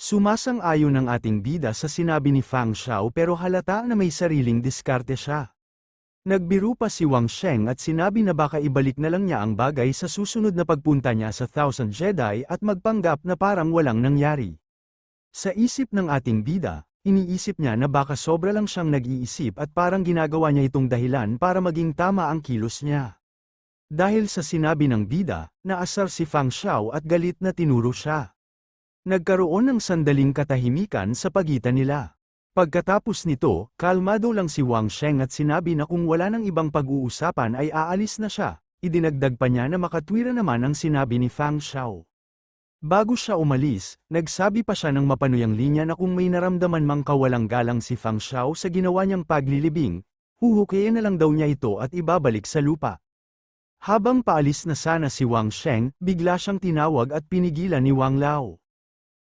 Sumasang-ayon ang ating bida sa sinabi ni Fang Xiao pero halata na may sariling diskarte siya. Nagbiro pa si Wang Sheng at sinabi na baka ibalik na lang niya ang bagay sa susunod na pagpunta niya sa Thousand Jedi at magpanggap na parang walang nangyari. Sa isip ng ating bida, iniisip niya na baka sobra lang siyang nag-iisip at parang ginagawa niya itong dahilan para maging tama ang kilos niya. Dahil sa sinabi ng bida, naasar si Fang Xiao at galit na tinuro siya. Nagkaroon ng sandaling katahimikan sa pagitan nila. Pagkatapos nito, kalmado lang si Wang Sheng at sinabi na kung wala nang ibang pag-uusapan ay aalis na siya. Idinagdag pa niya na makatwira naman ang sinabi ni Fang Xiao. Bago siya umalis, nagsabi pa siya ng mapanuyang linya na kung may naramdaman mang kawalang galang si Fang Xiao sa ginawa niyang paglilibing, huhukayin na lang daw niya ito at ibabalik sa lupa. Habang paalis na sana si Wang Sheng, bigla siyang tinawag at pinigilan ni Wang Lao.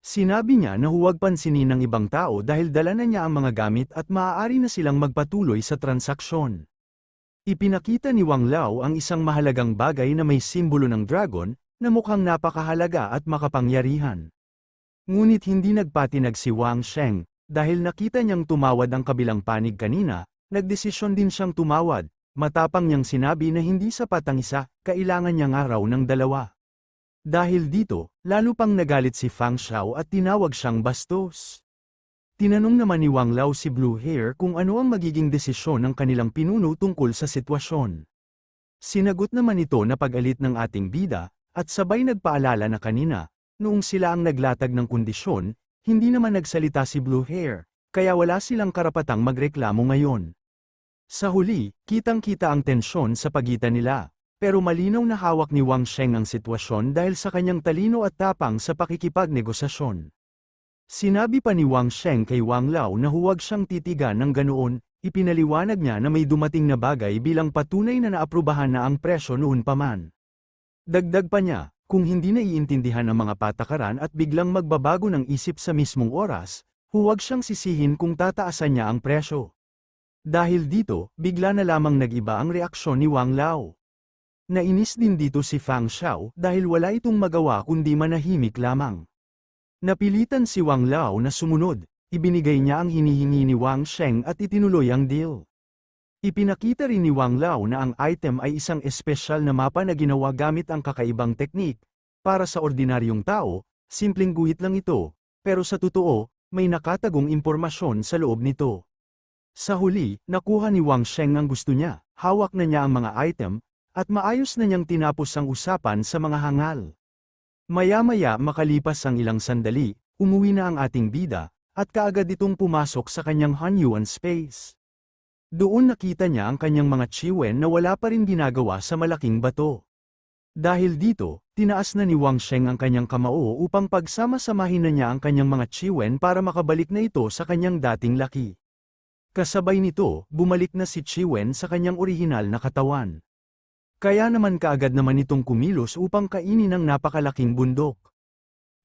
Sinabi niya na huwag pansinin ng ibang tao dahil dala na niya ang mga gamit at maaari na silang magpatuloy sa transaksyon. Ipinakita ni Wang Lao ang isang mahalagang bagay na may simbolo ng dragon, na mukhang napakahalaga at makapangyarihan. Ngunit hindi nagpatinag si Wang Sheng, dahil nakita niyang tumawad ang kabilang panig kanina, nagdesisyon din siyang tumawad, matapang niyang sinabi na hindi sapat ang isa, kailangan niyang araw ng dalawa. Dahil dito, lalo pang nagalit si Fang Xiao at tinawag siyang bastos. Tinanong naman ni Wang Lao si Blue Hair kung ano ang magiging desisyon ng kanilang pinuno tungkol sa sitwasyon. Sinagot naman ito na pag-alit ng ating bida, at sabay nagpaalala na kanina, noong sila ang naglatag ng kondisyon, hindi naman nagsalita si Blue Hair, kaya wala silang karapatang magreklamo ngayon. Sa huli, kitang-kita ang tensyon sa pagitan nila. Pero malinaw na hawak ni Wang Sheng ang sitwasyon dahil sa kanyang talino at tapang sa pakikipagnegosasyon. Sinabi pa ni Wang Sheng kay Wang Lao na huwag siyang titigan ng ganoon, ipinaliwanag niya na may dumating na bagay bilang patunay na naaprubahan na ang presyo noon pa man. Dagdag pa niya, kung hindi naiintindihan ang mga patakaran at biglang magbabago ng isip sa mismong oras, huwag siyang sisihin kung tataasan niya ang presyo. Dahil dito, bigla na lamang nag-iba ang reaksyon ni Wang Lao. Nainis din dito si Fang Xiao dahil wala itong magawa kundi manahimik lamang. Napilitan si Wang Lao na sumunod, ibinigay niya ang hinihingi ni Wang Sheng at itinuloy ang deal. Ipinakita rin ni Wang Lao na ang item ay isang espesyal na mapa na ginawa gamit ang kakaibang teknik. Para sa ordinaryong tao, simpleng guhit lang ito, pero sa totoo, may nakatagong impormasyon sa loob nito. Sa huli, nakuha ni Wang Sheng ang gusto niya, hawak na niya ang mga item, at maayos na niyang tinapos ang usapan sa mga hangal. Maya-maya makalipas ang ilang sandali, umuwi na ang ating bida, at kaagad itong pumasok sa kanyang Hanyuan space. Doon nakita niya ang kanyang mga chiwen na wala pa rin ginagawa sa malaking bato. Dahil dito, tinaas na ni Wang Sheng ang kanyang kamao upang pagsama-samahin na niya ang kanyang mga chiwen para makabalik na ito sa kanyang dating laki. Kasabay nito, bumalik na si Chiwen sa kanyang orihinal na katawan. Kaya naman kaagad naman itong kumilos upang kainin ang napakalaking bundok.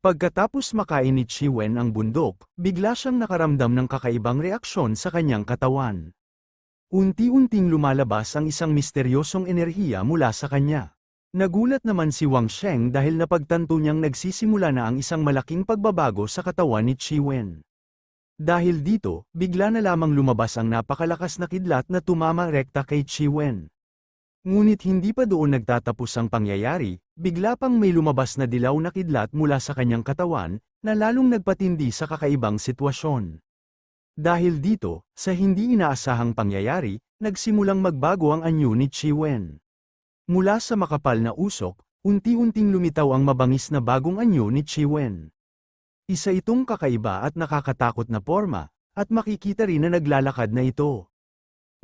Pagkatapos makain ni Chiwen ang bundok, bigla siyang nakaramdam ng kakaibang reaksyon sa kanyang katawan. Unti-unting lumalabas ang isang misteryosong enerhiya mula sa kanya. Nagulat naman si Wang Sheng dahil napagtanto niyang nagsisimula na ang isang malaking pagbabago sa katawan ni Chiwen. Dahil dito, bigla na lamang lumabas ang napakalakas na kidlat na tumama rekta kay Chiwen. Ngunit hindi pa doon nagtatapos ang pangyayari, bigla pang may lumabas na dilaw na kidlat mula sa kanyang katawan, na lalong nagpatindi sa kakaibang sitwasyon. Dahil dito, sa hindi inaasahang pangyayari, nagsimulang magbago ang anyo ni Chiwen. Mula sa makapal na usok, unti-unting lumitaw ang mabangis na bagong anyo ni Chiwen. Isa itong kakaiba at nakakatakot na porma, at makikita rin na naglalakad na ito.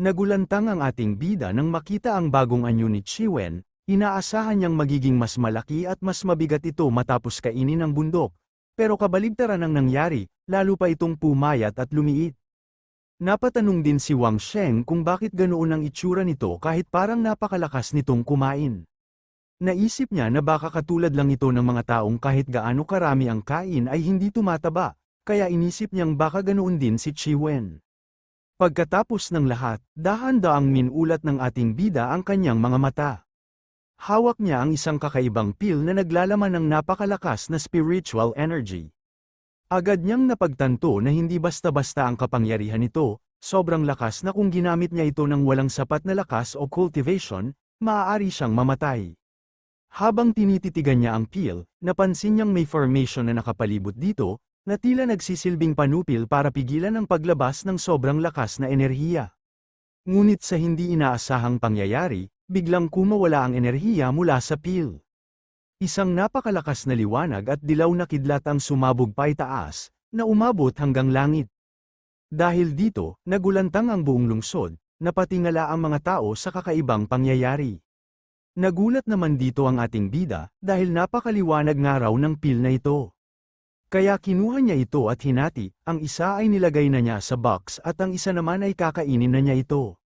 Nagulantang ang ating bida nang makita ang bagong anyo ni Chiwen, inaasahan niyang magiging mas malaki at mas mabigat ito matapos kainin ng bundok, pero kabaligtaran ang nangyari, lalo pa itong pumayat at lumiit. Napatanong din si Wang Sheng kung bakit ganoon ang itsura nito kahit parang napakalakas nitong kumain. Naisip niya na baka katulad lang ito ng mga taong kahit gaano karami ang kain ay hindi tumataba, kaya inisip niyang baka ganoon din si Chiwen. Pagkatapos ng lahat, dahan-daang minulat ng ating bida ang kanyang mga mata. Hawak niya ang isang kakaibang pil na naglalaman ng napakalakas na spiritual energy. Agad niyang napagtanto na hindi basta-basta ang kapangyarihan nito, sobrang lakas na kung ginamit niya ito ng walang sapat na lakas o cultivation, maaari siyang mamatay. Habang tinititigan niya ang peel, napansin niyang may formation na nakapalibot dito, na tila nagsisilbing panupil para pigilan ang paglabas ng sobrang lakas na enerhiya. Ngunit sa hindi inaasahang pangyayari, biglang kumawala ang enerhiya mula sa peel. Isang napakalakas na liwanag at dilaw na kidlat ang sumabog paitaas, na umabot hanggang langit. Dahil dito, nagulantang ang buong lungsod, napatingala ang mga tao sa kakaibang pangyayari. Nagulat naman dito ang ating bida, dahil napakaliwanag nga raw ng peel na ito. Kaya kinuha niya ito at hinati, ang isa ay nilagay na niya sa box at ang isa naman ay kakainin na niya ito.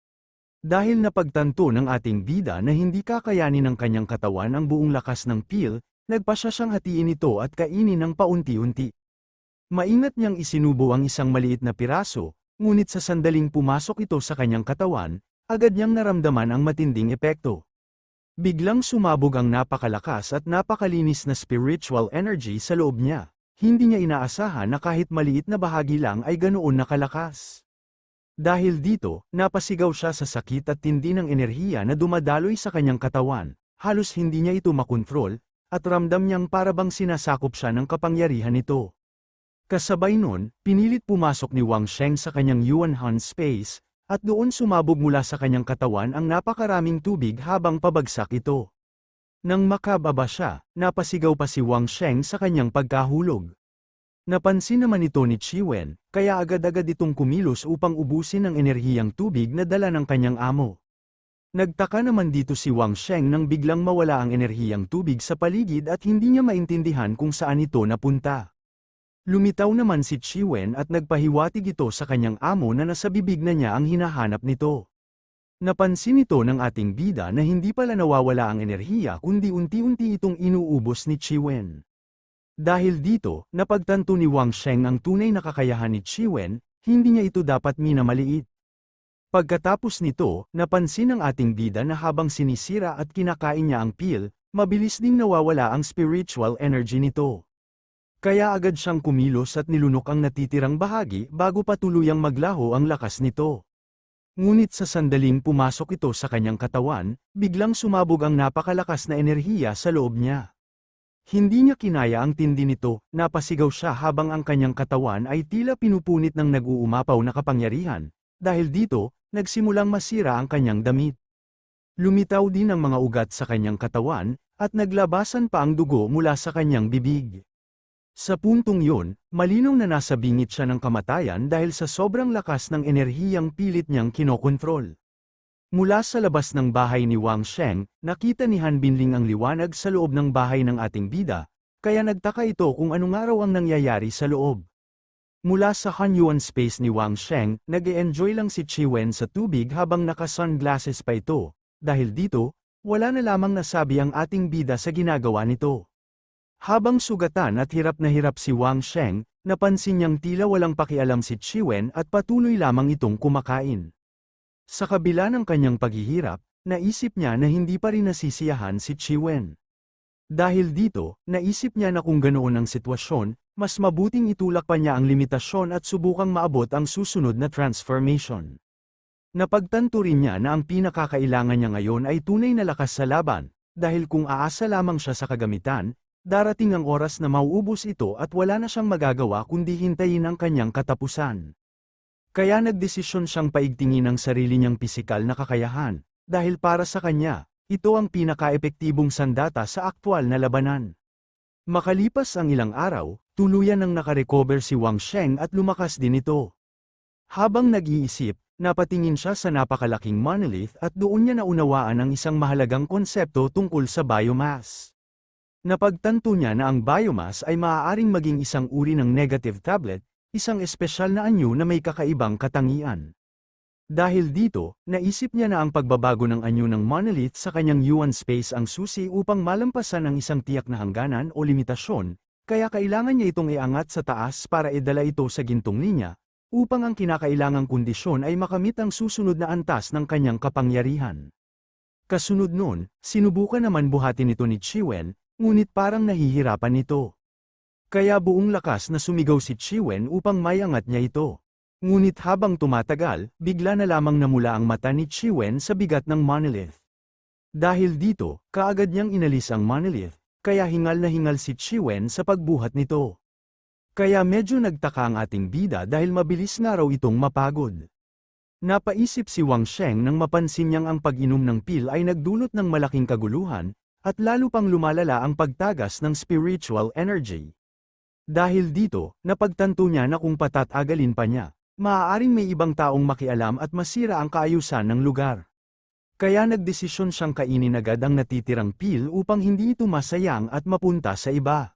Dahil napagtanto ng ating bida na hindi kakayanin ng kanyang katawan ang buong lakas ng peel, nagpasya siyang hatiin ito at kainin ng paunti-unti. Maingat niyang isinubo ang isang maliit na piraso, ngunit sa sandaling pumasok ito sa kanyang katawan, agad niyang naramdaman ang matinding epekto. Biglang sumabog ang napakalakas at napakalinis na spiritual energy sa loob niya. Hindi niya inaasahan na kahit maliit na bahagi lang ay ganoon nakalakas. Dahil dito, napasigaw siya sa sakit at tindi ng enerhiya na dumadaloy sa kanyang katawan, halos hindi niya ito makontrol, at ramdam niyang parabang sinasakop siya ng kapangyarihan nito. Kasabay nun, pinilit pumasok ni Wang Sheng sa kanyang Yuanhan space, at doon sumabog mula sa kanyang katawan ang napakaraming tubig habang pabagsak ito. Nang makababa siya, napasigaw pa si Wang Sheng sa kanyang pagkahulog. Napansin naman ito ni Chiwen, kaya agad-agad itong kumilos upang ubusin ang enerhiyang tubig na dala ng kanyang amo. Nagtaka naman dito si Wang Sheng nang biglang mawala ang enerhiyang tubig sa paligid at hindi niya maintindihan kung saan ito napunta. Lumitaw naman si Chiwen at nagpahiwatig ito sa kanyang amo na nasa bibig na niya ang hinahanap nito. Napansin ito ng ating bida na hindi pala nawawala ang enerhiya kundi unti-unti itong inuubos ni Chiwen. Dahil dito, napagtanto ni Wang Sheng ang tunay na kakayahan ni Chiwen, hindi niya ito dapat minamaliit. Pagkatapos nito, napansin ng ating bida na habang sinisira at kinakain niya ang peel, mabilis ding nawawala ang spiritual energy nito. Kaya agad siyang kumilos at nilunok ang natitirang bahagi bago pa tuluyang maglaho ang lakas nito. Ngunit sa sandaling pumasok ito sa kanyang katawan, biglang sumabog ang napakalakas na enerhiya sa loob niya. Hindi niya kinaya ang tindi nito, napasigaw siya habang ang kanyang katawan ay tila pinupunit ng nag-uumapaw na kapangyarihan. Dahil dito, nagsimulang masira ang kanyang damit. Lumitaw din ang mga ugat sa kanyang katawan, at naglabasan pa ang dugo mula sa kanyang bibig. Sa puntong yun, malinong na nasa bingit siya ng kamatayan dahil sa sobrang lakas ng enerhiyang pilit niyang kinokontrol. Mula sa labas ng bahay ni Wang Sheng, nakita ni Han Binling ang liwanag sa loob ng bahay ng ating bida, kaya nagtaka ito kung anong araw ang nangyayari sa loob. Mula sa Hanyuan space ni Wang Sheng, nag-e-enjoy lang si Chiwen sa tubig habang naka-sunglasses pa ito. Dahil dito, wala na lamang nasabi ang ating bida sa ginagawa nito. Habang sugatan at hirap na hirap si Wang Sheng, napansin niyang tila walang pakialam si Chiwen at patuloy lamang itong kumakain. Sa kabila ng kanyang paghihirap, naisip niya na hindi pa rin nasisiyahan si Chiwen. Dahil dito, naisip niya na kung ganoon ang sitwasyon, mas mabuting itulak pa niya ang limitasyon at subukang maabot ang susunod na transformation. Napagtanto rin niya na ang pinakakailangan niya ngayon ay tunay na lakas sa laban, dahil kung aasa lamang siya sa kagamitan, darating ang oras na mauubos ito at wala na siyang magagawa kundi hintayin ang kanyang katapusan. Kaya nagdesisyon siyang paigtingin ang sarili niyang pisikal na kakayahan, dahil para sa kanya, ito ang pinaka-epektibong sandata sa aktwal na labanan. Makalipas ang ilang araw, tuluyan nang nakarecover si Wang Sheng at lumakas din ito. Habang nag-iisip, napatingin siya sa napakalaking monolith at doon niya naunawaan ang isang mahalagang konsepto tungkol sa biomass. Napagtanto niya na ang biomass ay maaaring maging isang uri ng negative tablet, isang espesyal na anyo na may kakaibang katangian. Dahil dito, naisip niya na ang pagbabago ng anyo ng monolith sa kanyang Yuan space ang susi upang malampasan ang isang tiyak na hangganan o limitasyon, kaya kailangan niya itong iangat sa taas para idala ito sa gintong linya, upang ang kinakailangang kondisyon ay makamit ang susunod na antas ng kanyang kapangyarihan. Kasunod nun, sinubukan naman buhatin ito ni Chiwen, ngunit parang nahihirapan ito. Kaya buong lakas na sumigaw si Chiwen upang maiangat niya ito. Ngunit habang tumatagal, bigla na lamang namula ang mata ni Chiwen sa bigat ng monolith. Dahil dito, kaagad niyang inalis ang monolith, kaya hingal na hingal si Chiwen sa pagbuhat nito. Kaya medyo nagtaka ang ating bida dahil mabilis nga raw itong mapagod. Napaisip si Wang Sheng nang mapansin niyang ang pag-inom ng pil ay nagdulot ng malaking kaguluhan, at lalo pang lumalala ang pagtagas ng spiritual energy. Dahil dito, napagtanto niya na kung patatagalin pa niya, maaaring may ibang taong makialam at masira ang kaayusan ng lugar. Kaya nagdesisyon siyang kainin agad ang natitirang pil upang hindi ito masayang at mapunta sa iba.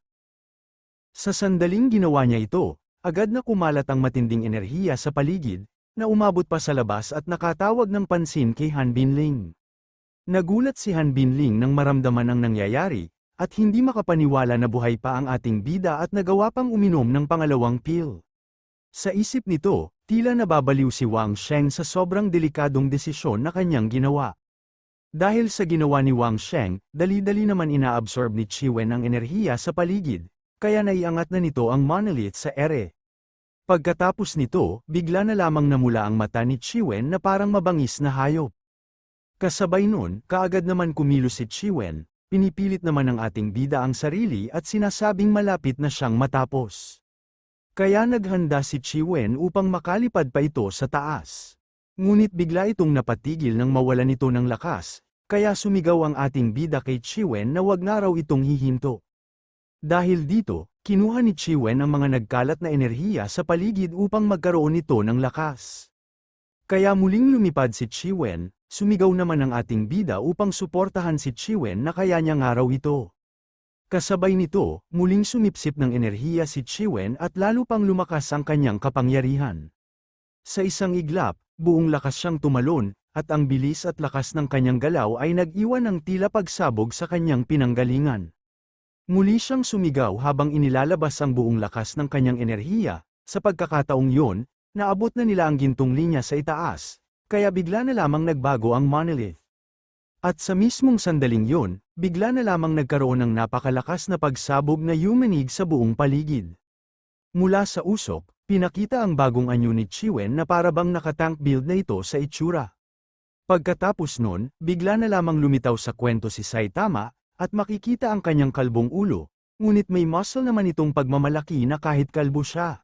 Sa sandaling ginawa niya ito, agad na kumalat ang matinding enerhiya sa paligid, na umabot pa sa labas at nakatawag ng pansin kay Han Binling. Nagulat si Han Binling nang maramdaman ang nangyayari, at hindi makapaniwala na buhay pa ang ating bida at nagawa pang uminom ng pangalawang pil. Sa isip nito, tila nababaliw si Wang Sheng sa sobrang delikadong desisyon na kanyang ginawa. Dahil sa ginawa ni Wang Sheng, dali-dali naman inaabsorb ni Chiwen ang enerhiya sa paligid, kaya naiangat na nito ang monolith sa ere. Pagkatapos nito, bigla na lamang namula ang mata ni Chiwen na parang mabangis na hayop. Kasabay nun, kaagad naman kumilos si Chiwen, pinipilit naman ng ating bida ang sarili at sinasabing malapit na siyang matapos. Kaya naghanda si Chiwen upang makalipad pa ito sa taas. Ngunit bigla itong napatigil nang mawalan ito ng lakas, kaya sumigaw ang ating bida kay Chiwen na wag nga raw itong hihinto. Dahil dito, kinuha ni Chiwen ang mga nagkalat na enerhiya sa paligid upang magkaroon ito ng lakas. Kaya muling lumipad si Chiwen, sumigaw naman ang ating bida upang suportahan si Chiwen na kaya niya nga raw ito. Kasabay nito, muling sumipsip ng enerhiya si Chiwen at lalo pang lumakas ang kanyang kapangyarihan. Sa isang iglap, buong lakas siyang tumalon, at ang bilis at lakas ng kanyang galaw ay nag-iwan ng tila pagsabog sa kanyang pinanggalingan. Muli siyang sumigaw habang inilalabas ang buong lakas ng kanyang enerhiya, sa pagkakataong yon, naabot na nila ang gintong linya sa itaas, kaya bigla na lamang nagbago ang monolith. At sa mismong sandaling yon, bigla na lamang nagkaroon ng napakalakas na pagsabog na yumanig sa buong paligid. Mula sa usok, pinakita ang bagong anyo ni Chiwen na parabang nakatank build na ito sa itsura. Pagkatapos nun, bigla na lamang lumitaw sa kwento si Saitama, at makikita ang kanyang kalbong ulo, ngunit may muscle naman itong pagmamalaki na kahit kalbo siya.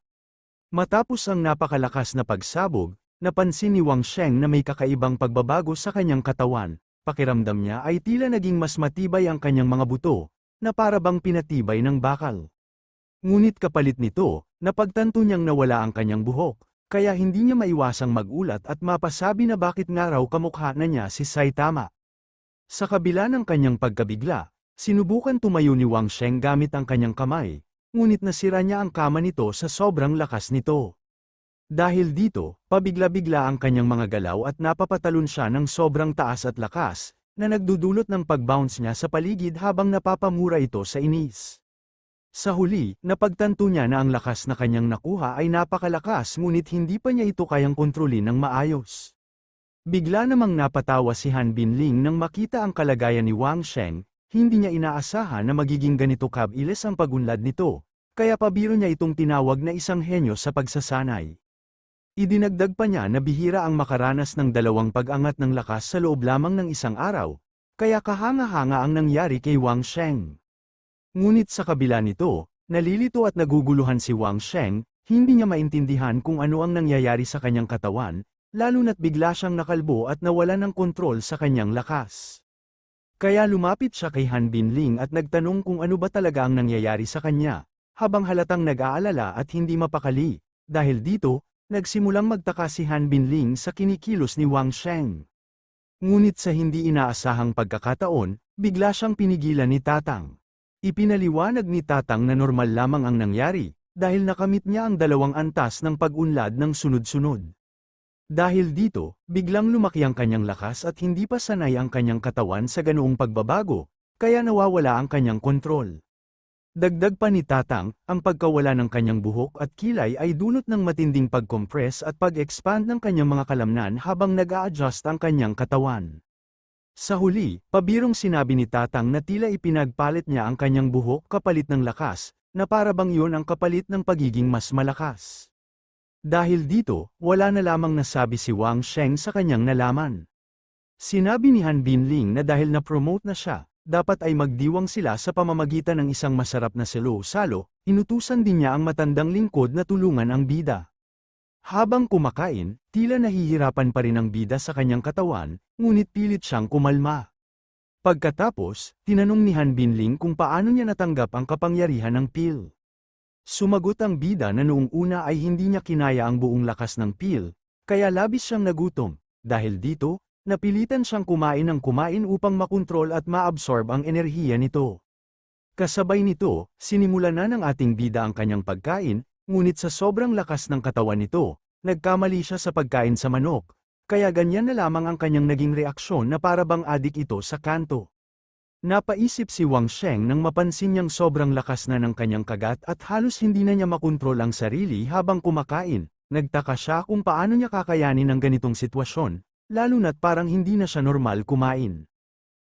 Matapos ang napakalakas na pagsabog, napansin ni Wang Sheng na may kakaibang pagbabago sa kanyang katawan, pakiramdam niya ay tila naging mas matibay ang kanyang mga buto, na parabang pinatibay ng bakal. Ngunit kapalit nito, napagtanto niyang nawala ang kanyang buhok, kaya hindi niya maiwasang magulat at mapasabi na bakit nga raw kamukha na niya si Saitama. Sa kabila ng kanyang pagkabigla, sinubukan tumayo ni Wang Sheng gamit ang kanyang kamay, ngunit nasira niya ang kama nito sa sobrang lakas nito. Dahil dito, pabigla-bigla ang kanyang mga galaw at napapatalon siya ng sobrang taas at lakas, na nagdudulot ng pag-bounce niya sa paligid habang napapamura ito sa inis. Sa huli, napagtanto niya na ang lakas na kanyang nakuha ay napakalakas ngunit hindi pa niya ito kayang kontrolin ng maayos. Bigla namang napatawa si Han Binling nang makita ang kalagayan ni Wang Sheng, hindi niya inaasahan na magiging ganito kabilis ang pagunlad nito, kaya pabiro niya itong tinawag na isang henyo sa pagsasanay. Idinagdag pa niya na bihira ang makaranas ng dalawang pag-angat ng lakas sa loob lamang ng isang araw, kaya kahanga-hanga ang nangyari kay Wang Sheng. Ngunit sa kabila nito, nalilito at naguguluhan si Wang Sheng, hindi niya maintindihan kung ano ang nangyayari sa kanyang katawan, lalo na't bigla siyang nakalbo at nawala ng kontrol sa kanyang lakas. Kaya lumapit siya kay Han Binling at nagtanong kung ano ba talaga ang nangyayari sa kanya, habang halatang nag-aalala at hindi mapakali. Dahil dito, nagsimulang magtaka si Han Binling sa kinikilos ni Wang Sheng. Ngunit sa hindi inaasahang pagkakataon, bigla siyang pinigilan ni Tatang. Ipinaliwanag ni Tatang na normal lamang ang nangyari, dahil nakamit niya ang dalawang antas ng pag-unlad ng sunod-sunod. Dahil dito, biglang lumaki ang kanyang lakas at hindi pa sanay ang kanyang katawan sa ganoong pagbabago, kaya nawawala ang kanyang kontrol. Dagdag pa ni Tatang, ang pagkawala ng kanyang buhok at kilay ay dulot ng matinding pag-compress at pag-expand ng kanyang mga kalamnan habang nag-a-adjust ang kanyang katawan. Sa huli, pabirong sinabi ni Tatang na tila ipinagpalit niya ang kanyang buhok kapalit ng lakas, na para bang yun ang kapalit ng pagiging mas malakas. Dahil dito, wala na lamang nasabi si Wang Sheng sa kanyang nalaman. Sinabi ni Han Binling na dahil na-promote na siya, dapat ay magdiwang sila sa pamamagitan ng isang masarap na salo-salo, inutusan din niya ang matandang lingkod na tulungan ang bida. Habang kumakain, tila nahihirapan pa rin ang bida sa kanyang katawan, ngunit pilit siyang kumalma. Pagkatapos, tinanong ni Han Binling kung paano niya natanggap ang kapangyarihan ng pil. Sumagot ang bida na noong una ay hindi niya kinaya ang buong lakas ng pil, kaya labis siyang nagutom. Dahil dito, napilitan siyang kumain ng kumain upang makontrol at maabsorb ang enerhiya nito. Kasabay nito, sinimulan na ng ating bida ang kanyang pagkain, ngunit sa sobrang lakas ng katawan nito, nagkamali siya sa pagkain sa manok, kaya ganyan na lamang ang kanyang naging reaksyon na para bang adik ito sa kanto. Napaisip si Wang Sheng nang mapansin niyang sobrang lakas na ng kanyang kagat at halos hindi na niya makontrol ang sarili habang kumakain. Nagtaka siya kung paano niya kakayanin ang ganitong sitwasyon, lalo na't parang hindi na siya normal kumain.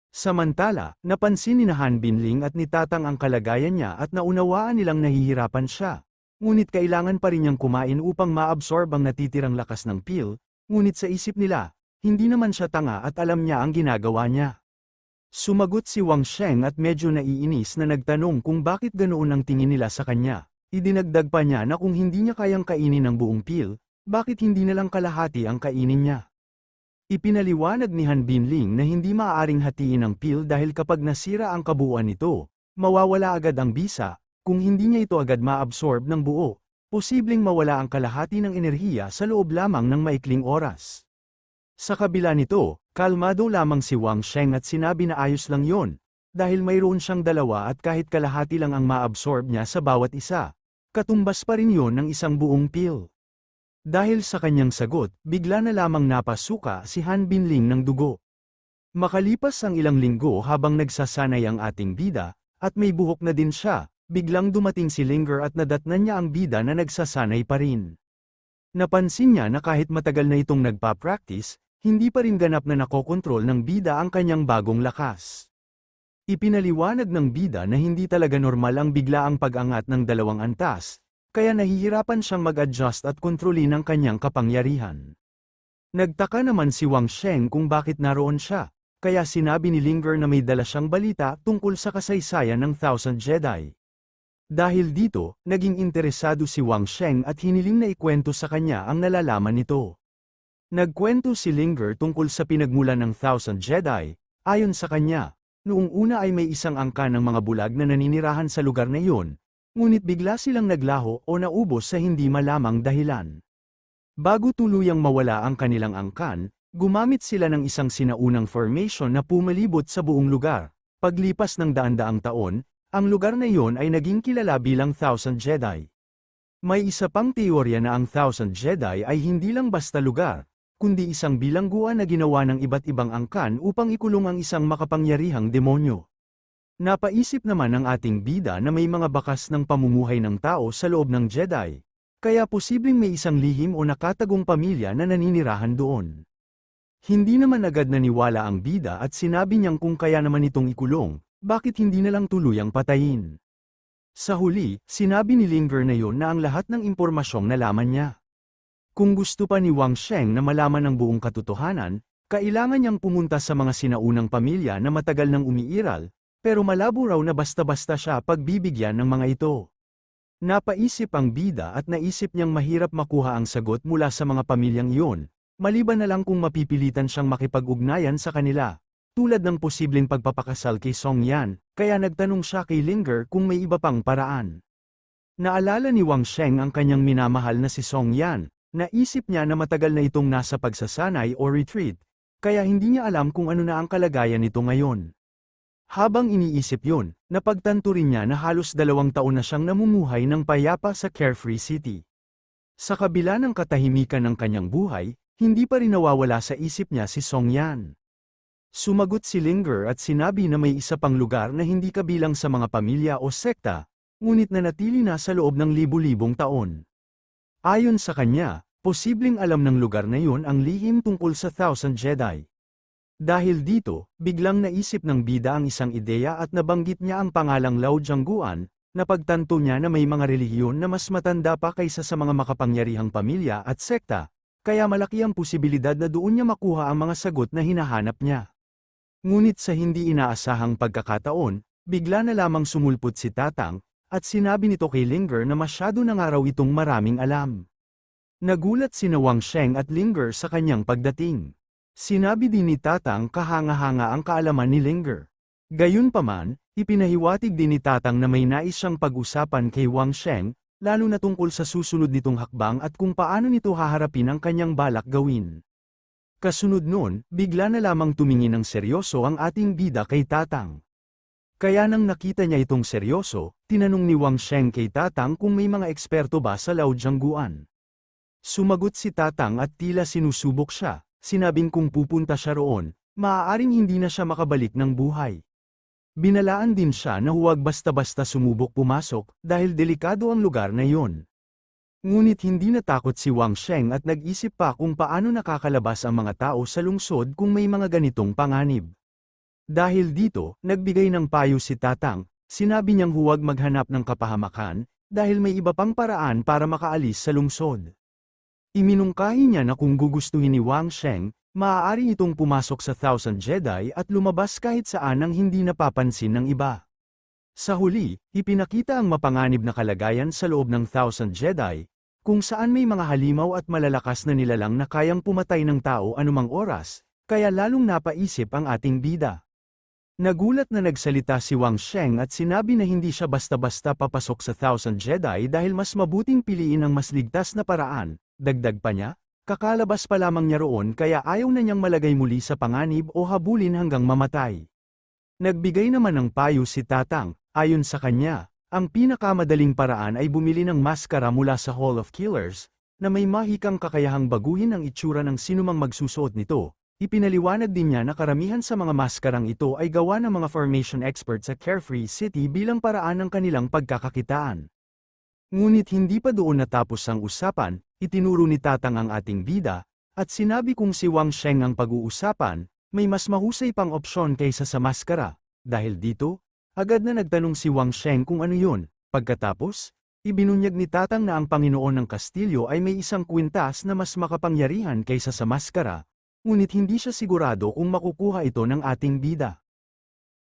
Samantala, napansin ni Han Binling at ni Tatang ang kalagayan niya at naunawaan nilang nahihirapan siya. Ngunit kailangan pa rin niyang kumain upang maabsorb ang natitirang lakas ng pil, ngunit sa isip nila, hindi naman siya tanga at alam niya ang ginagawa niya. Sumagot si Wang Sheng at medyo naiinis na nagtanong kung bakit ganoon ang tingin nila sa kanya. Idinagdag pa niya na kung hindi niya kayang kainin ang buong pil, bakit hindi na lang kalahati ang kainin niya. Ipinaliwanag ni Han Binling na hindi maaaring hatiin ang pil dahil kapag nasira ang kabuuan nito, mawawala agad ang bisa. Kung hindi niya ito agad maabsorb ng buo, posibleng mawala ang kalahati ng enerhiya sa loob lamang ng maikling oras. Sa kabila nito, kalmado lamang si Wang Sheng at sinabi na ayos lang yon, dahil mayroon siyang dalawa at kahit kalahati lang ang maabsorb niya sa bawat isa, katumbas pa rin yon ng isang buong pil. Dahil sa kanyang sagot, bigla na lamang napasuka si Han Binling ng dugo. Makalipas ang ilang linggo habang nagsasanay ang ating bida, at may buhok na din siya, biglang dumating si Linger at nadatnan niya ang bida na nagsasanay pa rin. Napansin niya na kahit matagal na itong nagpa-practice, hindi pa rin ganap na nakokontrol ng bida ang kanyang bagong lakas. Ipinaliwanag ng bida na hindi talaga normal ang biglaang pag-angat ng dalawang antas, kaya nahihirapan siyang mag-adjust at kontrolin ang kanyang kapangyarihan. Nagtaka naman si Wang Sheng kung bakit naroon siya, kaya sinabi ni Linger na may dala siyang balita tungkol sa kasaysayan ng Thousand Jedi. Dahil dito, naging interesado si Wang Sheng at hiniling na ikwento sa kanya ang nalalaman nito. Nagkwento si Linger tungkol sa pinagmulan ng Thousand Jedi. Ayon sa kanya, noong una ay may isang angkan ng mga bulag na naninirahan sa lugar na iyon, ngunit bigla silang naglaho o naubos sa hindi malamang dahilan. Bago tuluyang mawala ang kanilang angkan, gumamit sila ng isang sinaunang formation na pumalibot sa buong lugar. Paglipas ng daan-daang taon, ang lugar na iyon ay naging kilala bilang Thousand Jedi. May isa pang teorya na ang Thousand Jedi ay hindi lang basta lugar, kundi isang bilangguan na ginawa ng iba't ibang angkan upang ikulong ang isang makapangyarihang demonyo. Napaisip naman ang ating bida na may mga bakas ng pamumuhay ng tao sa loob ng Jedi, kaya posibleng may isang lihim o nakatagong pamilya na naninirahan doon. Hindi naman agad naniwala ang bida at sinabi niyang kung kaya naman itong ikulong, bakit hindi na lang tuluyang patayin? Sa huli, sinabi ni Linger na yon na ang lahat ng impormasyong nalaman niya. Kung gusto pa ni Wang Sheng na malaman ang buong katotohanan, kailangan niyang pumunta sa mga sinaunang pamilya na matagal nang umiiral, pero malabo raw na basta-basta siya pagbibigyan ng mga ito. Napaisip ang bida at naisip niyang mahirap makuha ang sagot mula sa mga pamilyang iyon, maliban na lang kung mapipilitan siyang makipag-ugnayan sa kanila. Tulad ng posibleng pagpapakasal kay Song Yan, kaya nagtanong siya kay Linger kung may iba pang paraan. Naalala ni Wang Sheng ang kanyang minamahal na si Song Yan, naisip niya na matagal na itong nasa pagsasanay o retreat, kaya hindi niya alam kung ano na ang kalagayan nito ngayon. Habang iniisip yun, napagtanto rin niya na halos 2 taon na siyang namumuhay ng payapa sa Carefree City. Sa kabila ng katahimikan ng kanyang buhay, hindi pa rin nawawala sa isip niya si Song Yan. Sumagot si Linger at sinabi na may isa pang lugar na hindi kabilang sa mga pamilya o sekta, ngunit nanatili na sa loob ng libu-libong taon. Ayon sa kanya, posibleng alam ng lugar na yun ang lihim tungkol sa Thousand Jedi. Dahil dito, biglang naisip ng bida ang isang ideya at nabanggit niya ang pangalang Lao Jiangguan, Napagtanto niya na may mga relihiyon na mas matanda pa kaysa sa mga makapangyarihang pamilya at sekta, kaya malaki ang posibilidad na doon niya makuha ang mga sagot na hinahanap niya. Ngunit sa hindi inaasahang pagkakataon, bigla na lamang sumulpot si Tatang, at sinabi nito kay Linger na masyado na nga raw itong maraming alam. Nagulat sina Wang Sheng at Linger sa kanyang pagdating. Sinabi din ni Tatang kahanga-hanga ang kaalaman ni Linger. Gayunpaman, ipinahiwatig din ni Tatang na may nais siyang pag-usapan kay Wang Sheng, lalo na tungkol sa susunod nitong hakbang at kung paano nito haharapin ang kanyang balak gawin. Kasunod nun, bigla na lamang tumingin ng seryoso ang ating bida kay Tatang. Kaya nang nakita niya itong seryoso, tinanong ni Wang Sheng kay Tatang kung may mga eksperto ba sa Laojiangguan. Sumagot si Tatang at tila sinusubok siya, sinabing kung pupunta siya roon, maaaring hindi na siya makabalik ng buhay. Binalaan din siya na huwag basta-basta sumubok pumasok dahil delikado ang lugar na iyon. Ngunit hindi natakot si Wang Sheng at nag-isip pa kung paano nakakalabas ang mga tao sa lungsod kung may mga ganitong panganib. Dahil dito, nagbigay ng payo si Tatang, sinabi niyang huwag maghanap ng kapahamakan, dahil may iba pang paraan para makaalis sa lungsod. Iminungkahi niya na kung gugustuhin ni Wang Sheng, maaari itong pumasok sa Thousand Jedi at lumabas kahit saan nang hindi napapansin ng iba. Sa huli, ipinakita ang mapanganib na kalagayan sa loob ng Thousand Jedi, kung saan may mga halimaw at malalakas na nilalang na kayang pumatay ng tao anumang oras, kaya lalong napaisip ang ating bida. Nagulat na nagsalita si Wang Sheng at sinabi na hindi siya basta-basta papasok sa Thousand Jedi dahil mas mabuting piliin ang mas ligtas na paraan, dagdag pa niya. Kakalabas pa lamang niya roon kaya ayaw na niyang malagay muli sa panganib o habulin hanggang mamatay. Nagbigay naman ng payo si Tatang, ayon sa kanya, ang pinakamadaling paraan ay bumili ng maskara mula sa Hall of Killers, na may mahikang kakayahang baguhin ang itsura ng sinumang magsusuot nito. Ipinaliwanag din niya na karamihan sa mga maskarang ito ay gawa ng mga formation experts sa Carefree City bilang paraan ng kanilang pagkakakitaan. Ngunit hindi pa doon natapos ang usapan, itinuro ni Tatang ang ating bida, at sinabi kung si Wang Sheng ang pag-uusapan, may mas mahusay pang opsyon kaysa sa maskara. Dahil dito, agad na nagtanong si Wang Sheng kung ano yun. Pagkatapos, ibinunyag ni Tatang na ang Panginoon ng Kastilyo ay may isang kwintas na mas makapangyarihan kaysa sa maskara, ngunit hindi siya sigurado kung makukuha ito ng ating bida.